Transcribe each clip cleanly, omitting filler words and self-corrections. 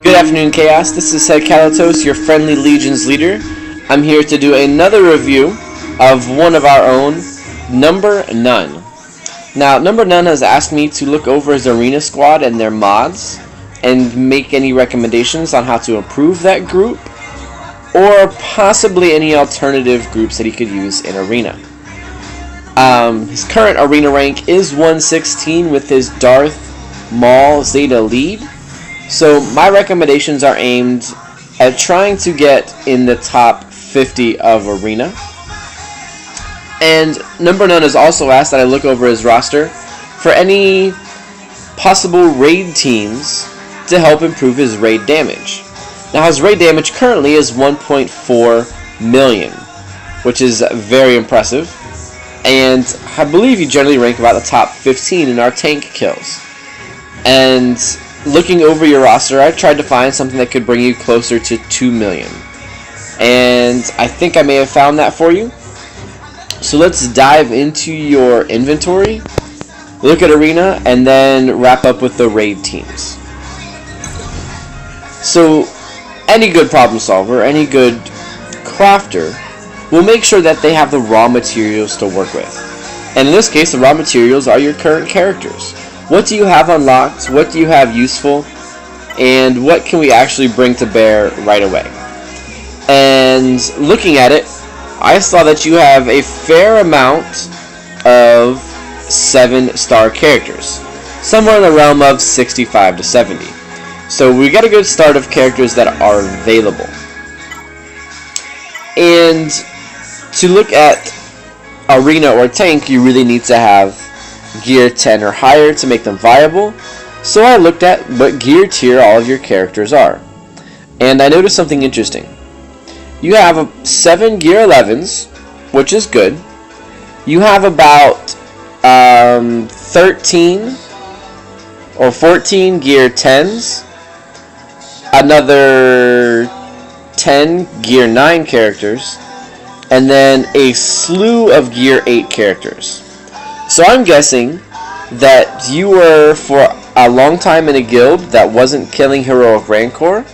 Good afternoon, Chaos. This is Head Kalatos, your friendly Legion's leader. I'm here to do another review of one of our own, Numbernone. Now, Numbernone has asked me to look over his arena squad and their mods and make any recommendations on how to improve that group or possibly any alternative groups that he could use in arena. His current arena rank is 116 with his Darth Maul Zeta lead. So my recommendations are aimed at trying to get in the top 50 of arena. And Numbernone has also asked that I look over his roster for any possible raid teams to help improve his raid damage. Now his raid damage currently is 1.4 million, which is very impressive. And I believe you generally rank about the top 15 in our tank kills. And looking over your roster, I tried to find something that could bring you closer to 2 million. And I think I may have found that for you. So let's dive into your inventory, look at arena, and then wrap up with the raid teams. So any good problem solver, any good crafter will make sure that they have the raw materials to work with. And in this case, the raw materials are your current characters. What do you have unlocked? What do you have useful? And what can we actually bring to bear right away? And looking at it, I saw that you have a fair amount of 7-star characters, somewhere in the realm of 65 to 70. So we got a good start of characters that are available. And to look at arena or tank, you really need to have gear 10 or higher to make them viable. So I looked at what gear tier all of your characters are, and I noticed something interesting. You have 7 gear 11s, which is good. You have about 13 or 14 gear 10s, another 10 gear 9 characters, and then a slew of gear 8 characters. So I'm guessing that you were for a long time in a guild that wasn't killing Heroic Rancor,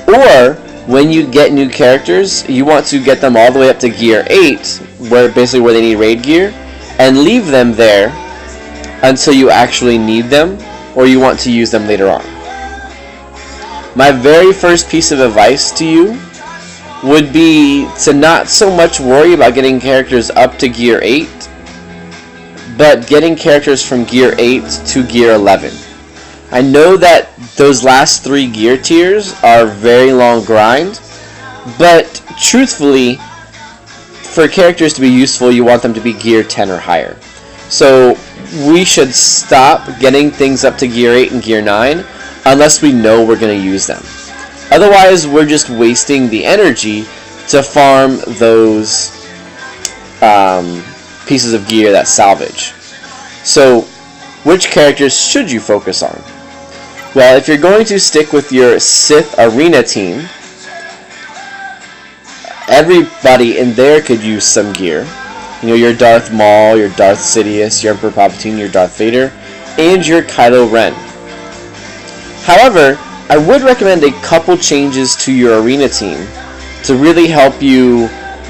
or when you get new characters, you want to get them all the way up to gear 8, where they need raid gear, and leave them there until you actually need them, or you want to use them later on. My very first piece of advice to you would be to not so much worry about getting characters up to gear 8, but getting characters from gear 8 to gear 11. I know that those last 3 gear tiers are very long grind, but truthfully, for characters to be useful, you want them to be gear 10 or higher. So we should stop getting things up to gear 8 and gear 9 unless we know we're going to use them. Otherwise, we're just wasting the energy to farm those pieces of gear that salvage. So, which characters should you focus on? Well, if you're going to stick with your Sith arena team, everybody in there could use some gear. You know, your Darth Maul, your Darth Sidious, your Emperor Palpatine, your Darth Vader, and your Kylo Ren. However, I would recommend a couple changes to your arena team to really help you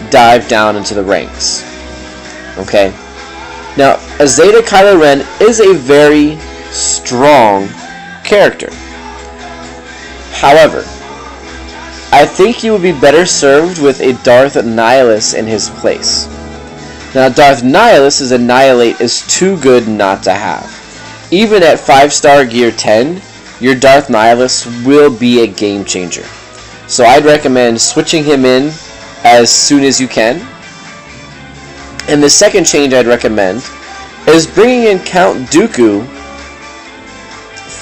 dive down into the ranks. Okay? Now, a Zeta Kylo Ren is a very strong character. However, I think you would be better served with a Darth Nihilus in his place. Now, Darth Nihilus' Annihilate is too good not to have. Even at 5-star gear 10, your Darth Nihilus will be a game changer. So I'd recommend switching him in as soon as you can. And the second change I'd recommend is bringing in Count Dooku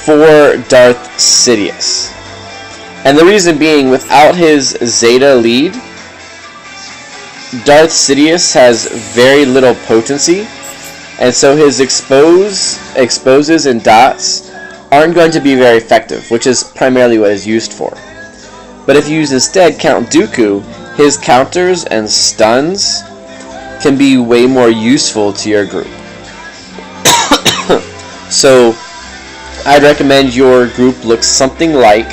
for Darth Sidious. And the reason being, without his Zeta lead, Darth Sidious has very little potency, and so his exposes and dots aren't going to be very effective, which is primarily what it's used for. But if you use instead Count Dooku, his counters and stuns can be way more useful to your group. So I'd recommend your group looks something like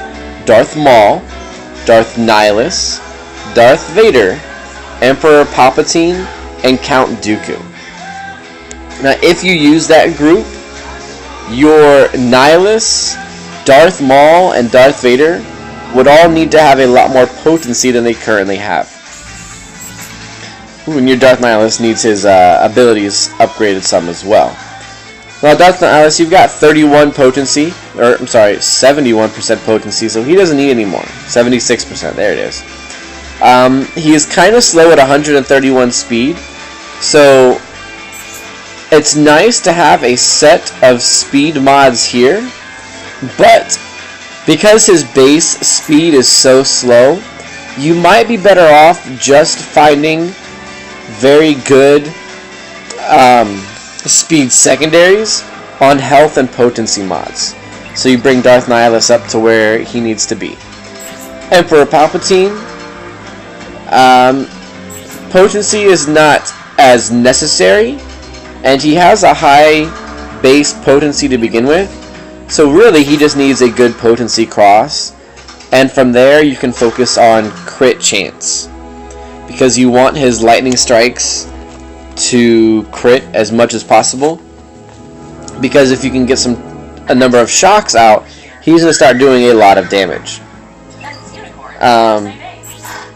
Darth Maul, Darth Nihilus, Darth Vader, Emperor Palpatine, and Count Dooku. Now, if you use that group, your Nihilus, Darth Maul, and Darth Vader would all need to have a lot more potency than they currently have. Ooh, and your Darth Nihilus needs his abilities upgraded some as well. Now, Darth Nihilus, you've got 31 potency, or I'm sorry, 71% potency, so he doesn't need any more. 76%, there it is. He is kind of slow at 131 speed, so it's nice to have a set of speed mods here, but because his base speed is so slow, you might be better off just finding very good speed secondaries on health and potency mods. So you bring Darth Nihilus up to where he needs to be. Emperor Palpatine, potency is not as necessary, and he has a high base potency to begin with, so really he just needs a good potency cross, and from there you can focus on crit chance, because you want his lightning strikes to crit as much as possible, because if you can get a number of shocks out, he's going to start doing a lot of damage.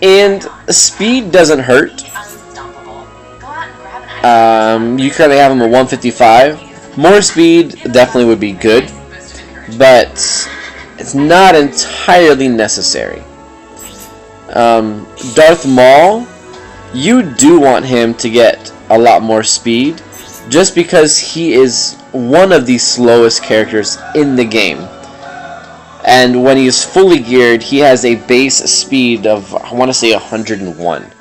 And speed doesn't hurt. You currently have him at 155. More speed definitely would be good, but it's not entirely necessary. Darth Maul, you do want him to get a lot more speed, just because he is one of the slowest characters in the game. And when he's fully geared, he has a base speed of, I want to say, 101.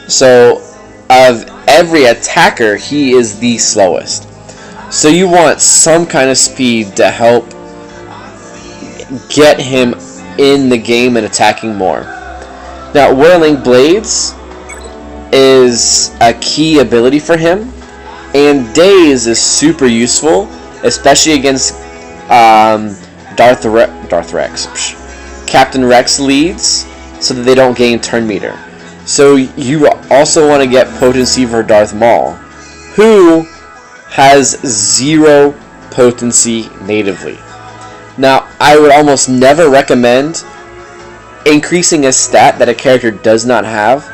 So, of every attacker, he is the slowest. So you want some kind of speed to help get him in the game and attacking more. Now, Whirling Blades is a key ability for him, and Daze is super useful, especially against Captain Rex leads, so that they don't gain turn meter. So you also want to get potency for Darth Maul, who has 0 potency natively. Now, I would almost never recommend increasing a stat that a character does not have,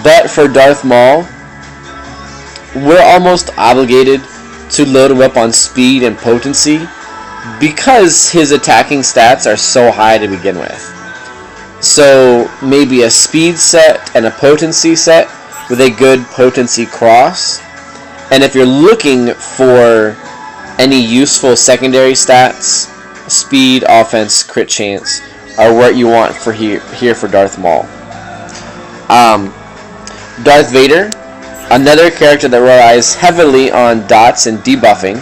but for Darth Maul, we're almost obligated to load him up on speed and potency, because his attacking stats are so high to begin with. So maybe a speed set and a potency set with a good potency cross. And if you're looking for any useful secondary stats, speed, offense, crit chance are what you want for here for Darth Maul. Darth Vader, another character that relies heavily on dots and debuffing.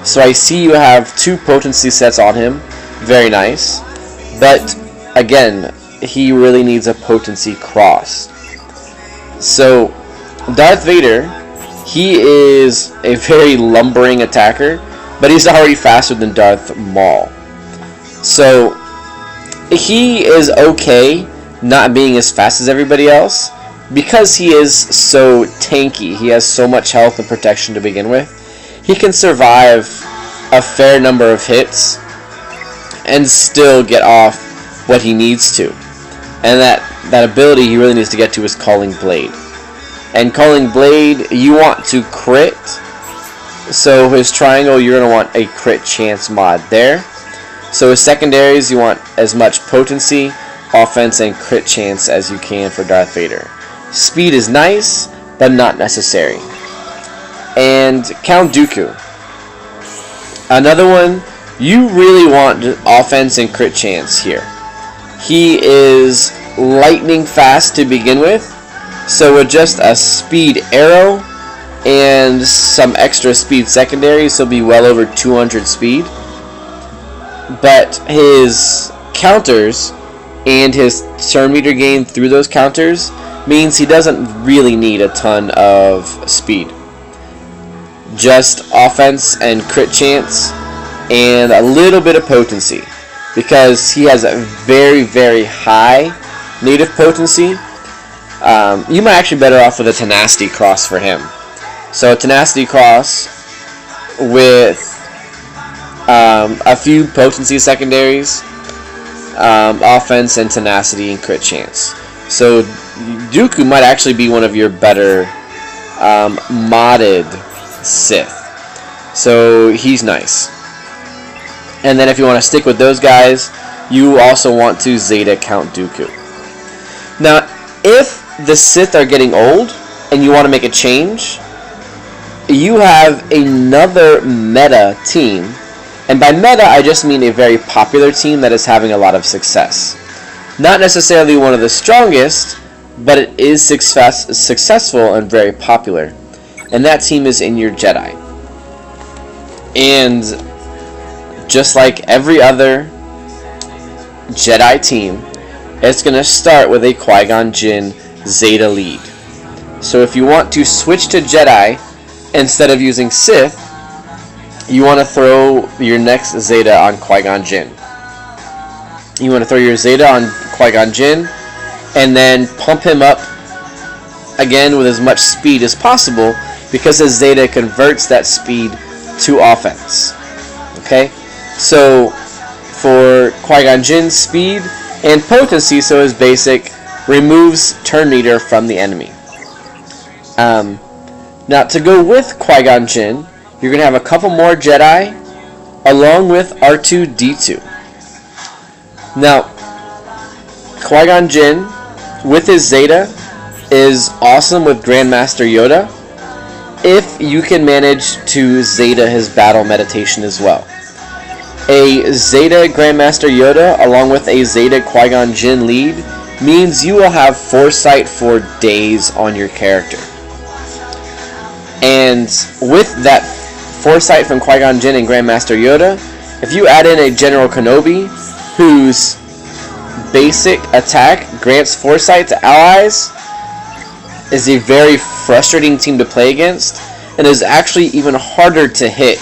So I see you have 2 potency sets on him. Very nice. But again, he really needs a potency cross. So Darth Vader, he is a very lumbering attacker, but he's already faster than Darth Maul. So he is okay not being as fast as everybody else, because he is so tanky. He has so much health and protection to begin with. He can survive a fair number of hits and still get off what he needs to. And that ability he really needs to get to is Calling Blade. And Calling Blade, you want to crit. So his triangle, you're going to want a crit chance mod there. So his secondaries, you want as much potency, offense, and crit chance as you can for Darth Vader. Speed is nice, but not necessary. And Count Dooku, another one, you really want offense and crit chance here. He is lightning fast to begin with, so with just a speed arrow and some extra speed secondaries, he'll be well over 200 speed. But his counters and his turn meter gain through those counters means he doesn't really need a ton of speed. Just offense and crit chance and a little bit of potency. because he has a very, very high native potency. You might actually be better off with a Tenacity Cross for him. So Tenacity Cross with a few potency secondaries, offense and tenacity and crit chance. So Dooku might actually be one of your better modded Sith. So he's nice. And then if you want to stick with those guys, you also want to Zeta Count Dooku. Now, if the Sith are getting old and you want to make a change, you have another meta team. And by meta, I just mean a very popular team that is having a lot of success. Not necessarily one of the strongest, but it is successful and very popular. And that team is in your Jedi. And just like every other Jedi team, it's going to start with a Qui-Gon Jinn Zeta lead. So if you want to switch to Jedi instead of using Sith, you want to throw your next Zeta on Qui-Gon Jinn. You want to throw your Zeta on Qui-Gon Jinn and then pump him up again with as much speed as possible, because his Zeta converts that speed to offense. Okay? So for Qui-Gon Jinn's speed and potency, so his basic removes turn meter from the enemy. Now to go with Qui-Gon Jinn, you're going to have a couple more Jedi along with R2-D2. Now, Qui-Gon Jinn with his Zeta is awesome with Grandmaster Yoda if you can manage to Zeta his battle meditation as well. A Zeta Grandmaster Yoda along with a Zeta Qui-Gon Jinn lead means you will have foresight for days on your character. And with that foresight from Qui-Gon Jinn and Grandmaster Yoda, if you add in a General Kenobi whose basic attack grants foresight to allies, is a very frustrating team to play against, and is actually even harder to hit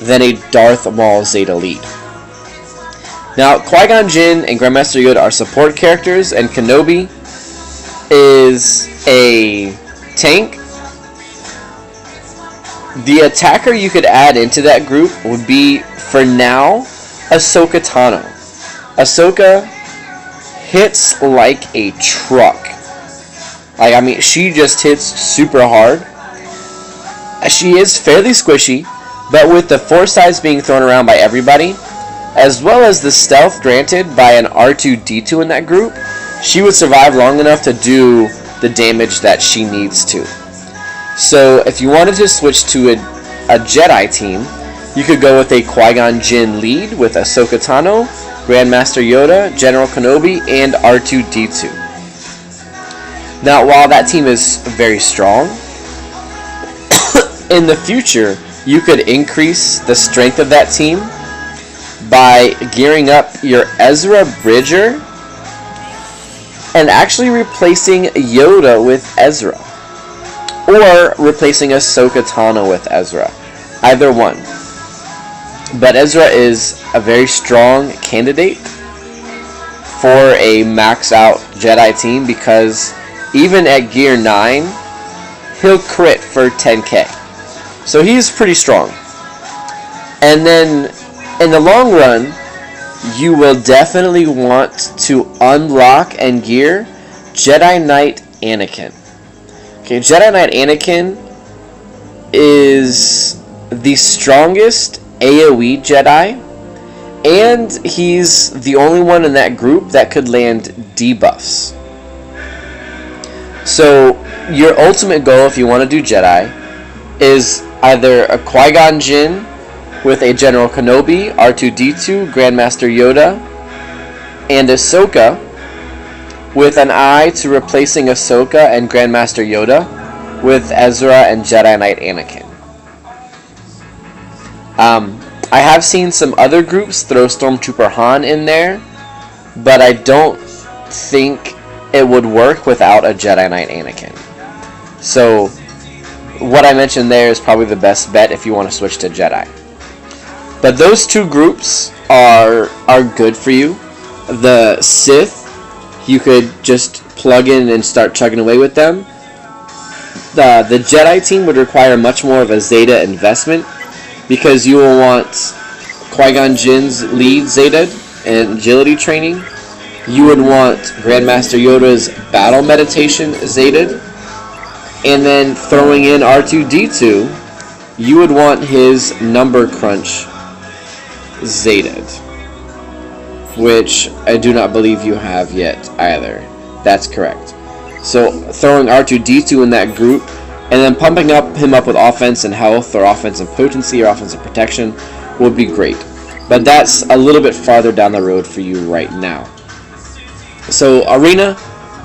than a Darth Maul Zeta lead. Now, Qui-Gon Jinn and Grandmaster Yoda are support characters, and Kenobi is a tank. The attacker you could add into that group would be, for now, Ahsoka Tano. Ahsoka hits like a truck. She just hits super hard. She is fairly squishy, but with the force size being thrown around by everybody, as well as the stealth granted by an R2-D2 in that group, she would survive long enough to do the damage that she needs to. So if you wanted to switch to a Jedi team, you could go with a Qui-Gon Jinn lead with Ahsoka Tano, Grandmaster Yoda, General Kenobi, and R2-D2. Now, while that team is very strong, in the future, you could increase the strength of that team by gearing up your Ezra Bridger and actually replacing Yoda with Ezra. Or replacing Ahsoka Tano with Ezra. Either one. But Ezra is a very strong candidate for a max out Jedi team, because even at gear 9, he'll crit for 10k. So he's pretty strong. And then in the long run, you will definitely want to unlock and gear Jedi Knight Anakin. Okay, Jedi Knight Anakin is the strongest AoE Jedi, and he's the only one in that group that could land debuffs. So your ultimate goal, if you want to do Jedi, is either a Qui-Gon Jinn with a General Kenobi, R2-D2, Grandmaster Yoda, and Ahsoka, with an eye to replacing Ahsoka and Grandmaster Yoda with Ezra and Jedi Knight Anakin. I have seen some other groups throw Stormtrooper Han in there, but I don't think it would work without a Jedi Knight Anakin. So what I mentioned there is probably the best bet if you want to switch to Jedi. But those two groups are good for you. The Sith, you could just plug in and start chugging away with them. The Jedi team would require much more of a Zeta investment, because you will want Qui-Gon Jinn's lead Zeta and agility training. You would want Grandmaster Yoda's battle meditation Zeta, and then throwing in R2-D2, you would want his number crunch Zeta, which I do not believe you have yet either. That's correct. So throwing R2-D2 in that group, and then pumping him up with offense and health, or offense and potency, or offensive protection would be great. But that's a little bit farther down the road for you right now. So Arena,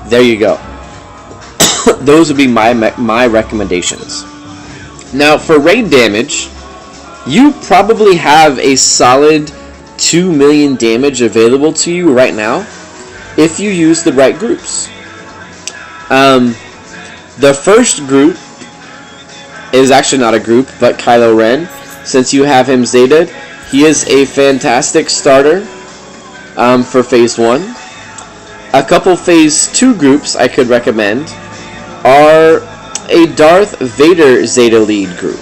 there you go. Those would be my recommendations. Now for raid damage, you probably have a solid 2 million damage available to you right now if you use the right groups. The first group is actually not a group, but Kylo Ren. Since you have him Zeta, he is a fantastic starter for Phase 1. A couple Phase 2 groups I could recommend are a Darth Vader Zeta lead group.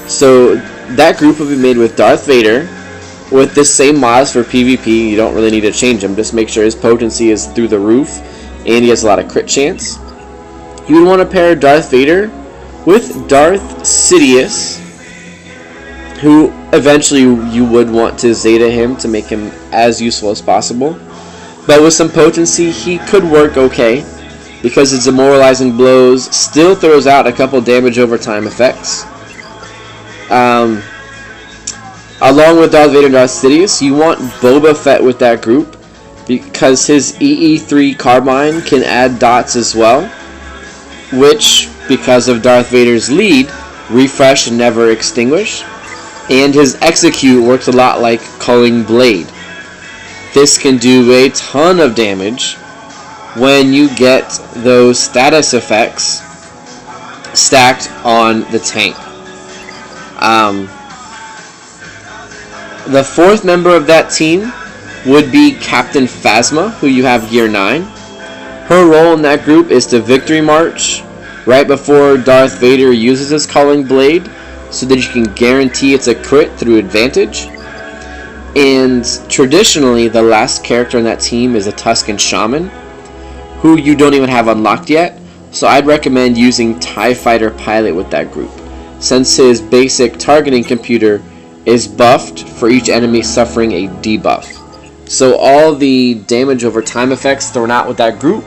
So that group will be made with Darth Vader with the same mods for PvP. You don't really need to change him. Just make sure his potency is through the roof and he has a lot of crit chance. You would want to pair Darth Vader with Darth Sidious, who eventually you would want to Zeta him to make him as useful as possible. But with some potency, he could work okay, because his demoralizing blows still throws out a couple damage over time effects. Along with Darth Vader and Darth Sidious, you want Boba Fett with that group, because his EE3 Carbine can add dots as well, which, because of Darth Vader's lead, refresh and never extinguish, and his execute works a lot like Culling Blade. This can do a ton of damage when you get those status effects stacked on the tank. The fourth member of that team would be Captain Phasma, who you have Gear 9. Her role in that group is to Victory March right before Darth Vader uses his Culling Blade, so that you can guarantee it's a crit through advantage. And traditionally, the last character on that team is a Tusken Shaman, who you don't even have unlocked yet, so I'd recommend using TIE Fighter Pilot with that group, since his basic targeting computer is buffed for each enemy suffering a debuff. So all the damage over time effects thrown out with that group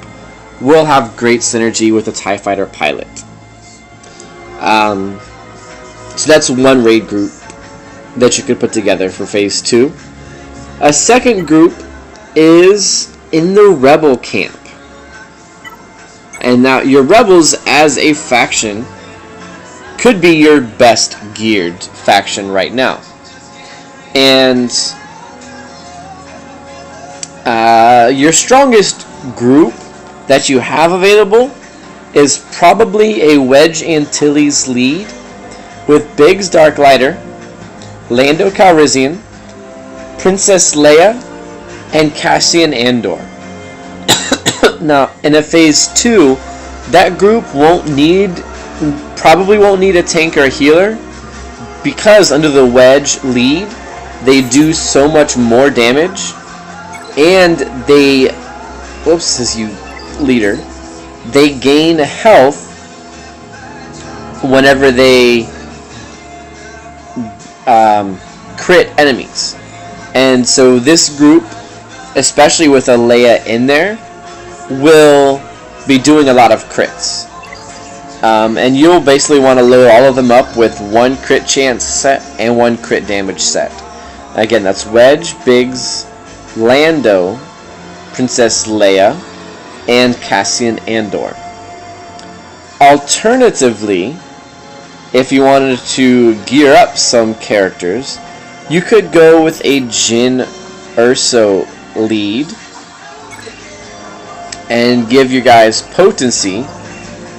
will have great synergy with the TIE Fighter Pilot. So that's one raid group that you could put together for Phase 2. A second group is in the Rebel camp. And now your Rebels as a faction could be your best geared faction right now. And your strongest group that you have available is probably a Wedge Antilles lead with Biggs Darklighter, Lando Calrissian, Princess Leia, and Cassian Andor. Now, in a Phase 2, that group probably won't need a tank or a healer, because under the Wedge lead, they do so much more damage, and they, as you leader, they gain health whenever they crit enemies. And so this group, especially with a Leia in there, will be doing a lot of crits. And you'll basically want to load all of them up with one crit chance set and one crit damage set. Again, that's Wedge, Biggs, Lando, Princess Leia, and Cassian Andor. Alternatively, if you wanted to gear up some characters, you could go with a Jyn Erso lead and give you guys potency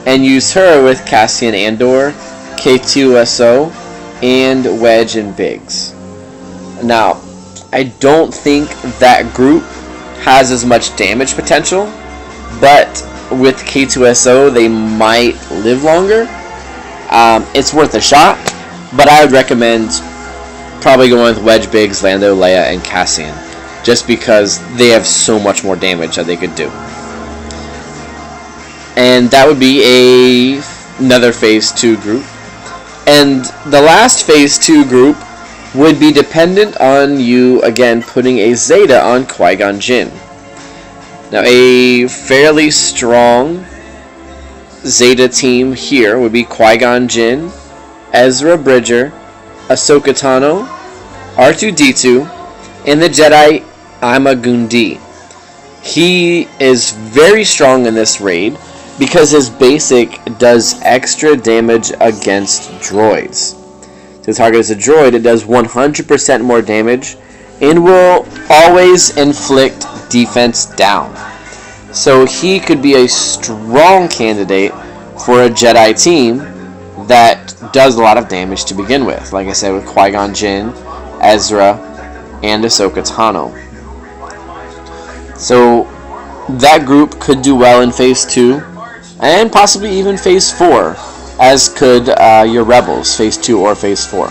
and use her with Cassian Andor, K2SO, and Wedge and Biggs. Now, I don't think that group has as much damage potential, but with K2SO, they might live longer. It's worth a shot, but I would recommend probably going with Wedge, Biggs, Lando, Leia, and Cassian, just because they have so much more damage that they could do. And that would be another Phase 2 group. And the last Phase 2 group would be dependent on you, again, putting a Zeta on Qui-Gon Jinn. Now, a fairly strong Zeta team here would be Qui-Gon Jinn, Ezra Bridger, Ahsoka Tano, R2-D2, and the Jedi Ima-Gun-Di. He is very strong in this raid because his basic does extra damage against droids. To target as a droid, it does 100% more damage and will always inflict defense down. So he could be a strong candidate for a Jedi team that does a lot of damage to begin with. Like I said, with Qui-Gon Jinn, Ezra, and Ahsoka Tano. So that group could do well in Phase 2, and possibly even Phase 4, as could your Rebels, Phase 2 or Phase 4.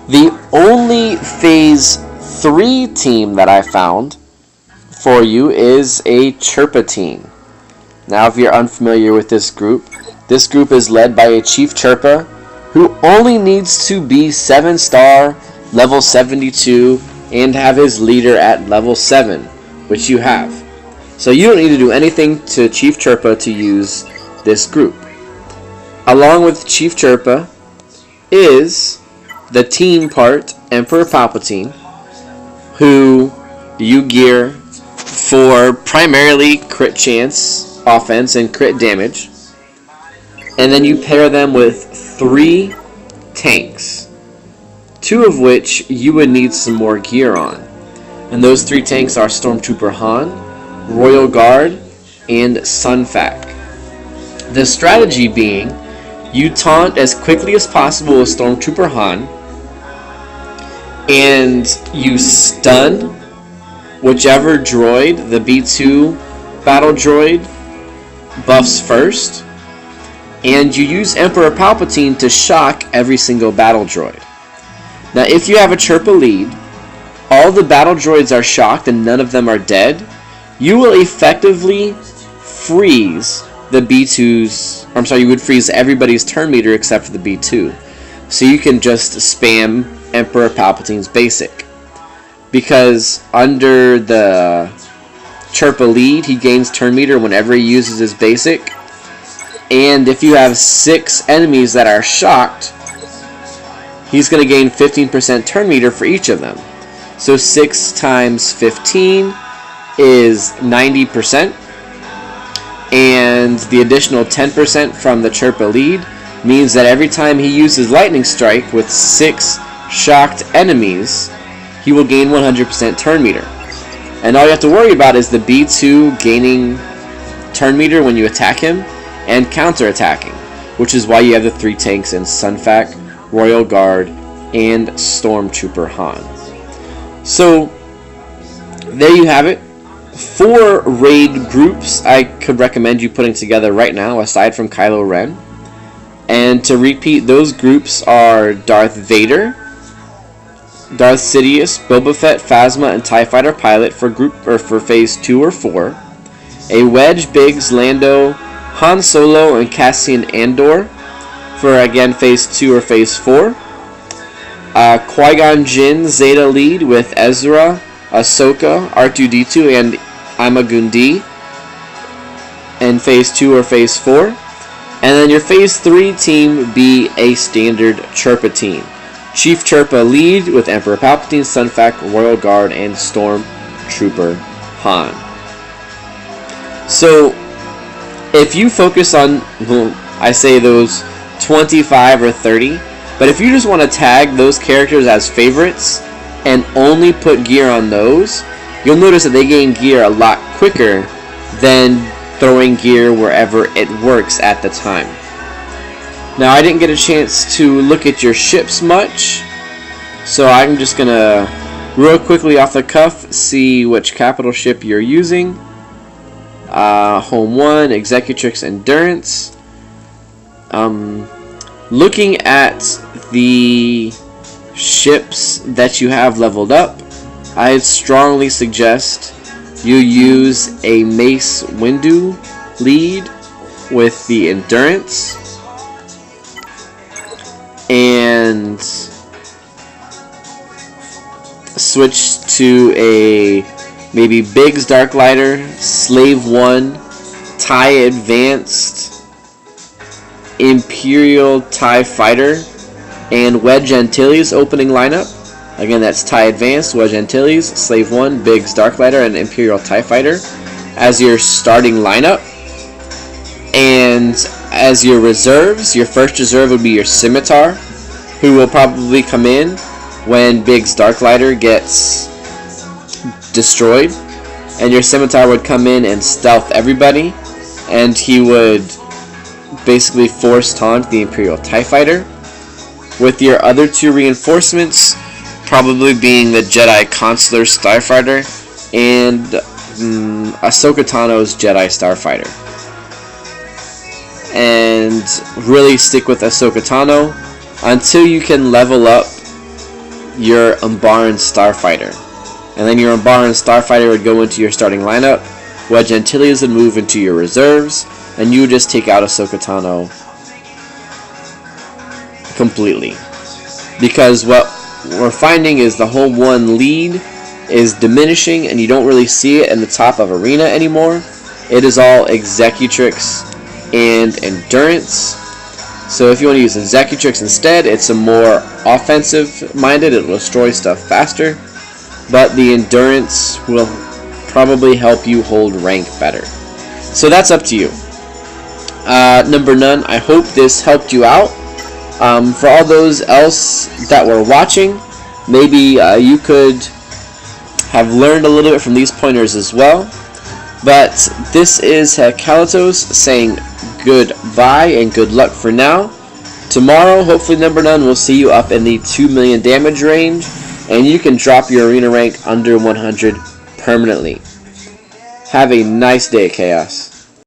The only Phase 3 team that I found for you is a Chirpa team. Now, if you're unfamiliar with this group is led by a Chief Chirpa who only needs to be 7-star, level 72, and have his leader at level 7, which you have. So you don't need to do anything to Chief Chirpa to use this group. Along with Chief Chirpa is the team part Emperor Palpatine, who you gear for primarily crit chance, offense, and crit damage. And then you pair them with 3 tanks, 2 of which you would need some more gear on. And those 3 tanks are Stormtrooper Han, Royal Guard, and Sun Fac. The strategy being, you taunt as quickly as possible with Stormtrooper Han, and you stun whichever droid the B2 battle droid buffs first, and you use Emperor Palpatine to shock every single battle droid. Now, if you have a Chirpa lead, all the battle droids are shocked and none of them are dead, you will effectively freeze the B2's, you would freeze everybody's turn meter except for the B2. So you can just spam Emperor Palpatine's basic. Because under the Chirpa lead, he gains turn meter whenever he uses his basic. And if you have 6 enemies that are shocked, he's going to gain 15% turn meter for each of them. So 6 times 15 is 90. And the additional 10% from the Chirpa lead means that every time he uses Lightning Strike with 6 shocked enemies, he will gain 100% turn meter. And all you have to worry about is the B2 gaining turn meter when you attack him and counter-attacking, which is why you have the 3 tanks in Sun Fac, Royal Guard, and Stormtrooper Han. So, there you have it. 4 raid groups I could recommend you putting together right now, aside from Kylo Ren. And to repeat, those groups are Darth Vader, Darth Sidious, Boba Fett, Phasma, and TIE Fighter Pilot for Phase 2 or 4. A Wedge, Biggs, Lando, Han Solo, and Cassian Andor for, again, Phase 2 or Phase 4. Qui-Gon Jinn Zeta lead with Ezra, Ahsoka, R2-D2, and Ima-Gun-Di in Phase 2 or Phase 4. And then your Phase 3 team be a standard Chirpa team. Chief Chirpa lead with Emperor Palpatine, Sun Fac, Royal Guard, and Stormtrooper Han. So, if you focus on, I say those 25 or 30, but if you just want to tag those characters as favorites and only put gear on those, you'll notice that they gain gear a lot quicker than throwing gear wherever it works at the time. Now, I didn't get a chance to look at your ships much, So I'm just gonna real quickly off the cuff see which capital ship you're using. Home 1, Executrix Endurance. Looking at the ships that you have leveled up, I'd strongly suggest you use a Mace Windu lead with the Endurance, and switch to a maybe Biggs Darklighter, Slave 1, TIE Advanced, Imperial TIE Fighter, and Wedge Antilles opening lineup. Again, that's TIE Advanced, Wedge Antilles, Slave 1, Biggs Darklighter, and Imperial TIE Fighter as your starting lineup. And as your reserves, your first reserve would be your Scimitar, who will probably come in when Biggs Darklighter gets destroyed. And your Scimitar would come in and stealth everybody, and he would basically force taunt the Imperial TIE Fighter. With your other two reinforcements probably being the Jedi Consular Starfighter and Ahsoka Tano's Jedi Starfighter. And really stick with Ahsoka Tano until you can level up your Umbaran Starfighter. And then your Umbaran Starfighter would go into your starting lineup, Wedge Antilles would move into your reserves, and you would just take out Ahsoka Tano completely. Because what we're finding is the Home 1 lead is diminishing, and you don't really see it in the top of Arena anymore. It is all Executrix and Endurance. So if you want to use Executrix instead, it's a more offensive minded, it will destroy stuff faster, but the Endurance will probably help you hold rank better. So that's up to you. Numbernone, I hope this helped you out. For all those else that were watching, maybe you could have learned a little bit from these pointers as well. But this is Kalatos saying goodbye and good luck for now. Tomorrow, hopefully Numbernone will see you up in the 2 million damage range, and you can drop your arena rank under 100 permanently. Have a nice day, Chaos.